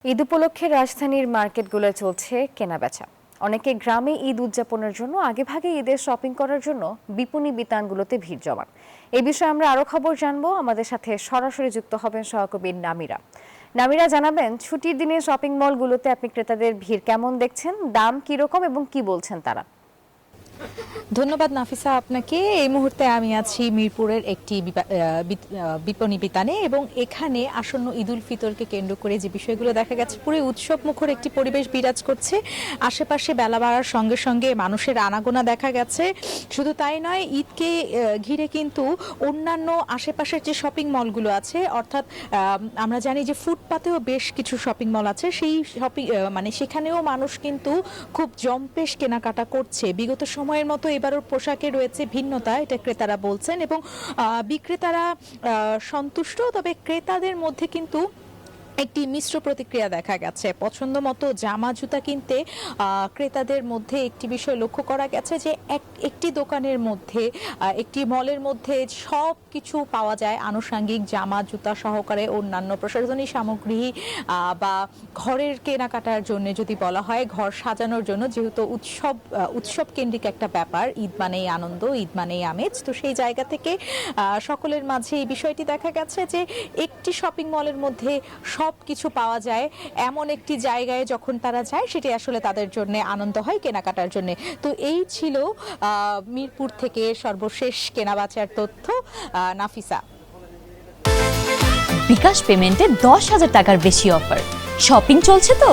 ঈদ উপলক্ষে রাজধানীর মার্কেটগুলোয় চলছে কেনাবেচা। অনেকে গ্রামে ঈদ উদযাপনের জন্য আগেভাগে ঈদের শপিং করার জন্য বিপণী বিতানগুলোতে ভিড় জমান। এই বিষয়ে আমরা আরো খবর জানবো। আমাদের সাথে সরাসরি যুক্ত হবেন সহকর্মী নামিরা। নামিরা, জানাবেন ছুটির দিনে শপিং মলগুলোতে আপনি ক্রেতাদের ভিড় কেমন দেখছেন, দাম কিরকম এবং কি বলছেন তারা? ধন্যবাদ নাফিসা আপনাকে। এই মুহূর্তে আমি আছি মিরপুরের একটি বিপণী বিতানে এবং এখানে আসন্ন ঈদ উল ফিতরকে কেন্দ্র করে যে বিষয়গুলো দেখা গেছে, পুরো উৎসব মুখর একটি পরিবেশ বিরাজ করছে। আশেপাশে বেলা বাড়ার সঙ্গে সঙ্গে মানুষের আনাগোনা দেখা গেছে। শুধু তাই নয়, ঈদকে ঘিরে কিন্তু অন্যান্য আশেপাশের যে শপিং মলগুলো আছে, অর্থাৎ আমরা জানি যে ফুটপাতেও বেশ কিছু শপিং মল আছে, সেই শপিং সেখানেও মানুষ কিন্তু খুব জম্পেশ কেনাকাটা করছে। বিগত সময়ের মতো এবারও পোশাকে রয়েছে ভিন্নতা, এটা ক্রেতারা বলছেন এবং বিক্রেতারা সন্তুষ্ট। তবে ক্রেতাদের মধ্যে কিন্তু একটি মিশ্র প্রতিক্রিয়া দেখা গেছে। পছন্দ মতো জামা জুতা কিনতে ক্রেতাদের মধ্যে একটি বিষয় লক্ষ্য করা গেছে যে একটি দোকানের মধ্যে, একটি মলের মধ্যে সব কিছু পাওয়া যায়, আনুষঙ্গিক জামা জুতা সহকারে অন্যান্য প্রসাধনী সামগ্রী বা ঘরের কেনাকাটার জন্য যদি বলা হয়, ঘর সাজানোর জন্য, যেহেতু উৎসব কেন্দ্রিক একটা ব্যাপার, ঈদ মানেই আনন্দ, ঈদ মানেই আমেজ। তো সেই জায়গা থেকে সকলের মাঝে এই বিষয়টি দেখা গেছে যে একটি শপিং মলের মধ্যে সব কিছু পাওয়া যায়, এমন একটি জায়গায় যখন তারা যায়, সেটি আসলে তাদের জন্য আনন্দ হয় কেনাকাটার জন্য। তো এই ছিল মিরপুর থেকে সর্বশেষ কেনাবেচার তথ্য। নাফিসা। বিকাশ পেমেন্টে 10,000 টাকার বেশি অফার, শপিং চলছে তো।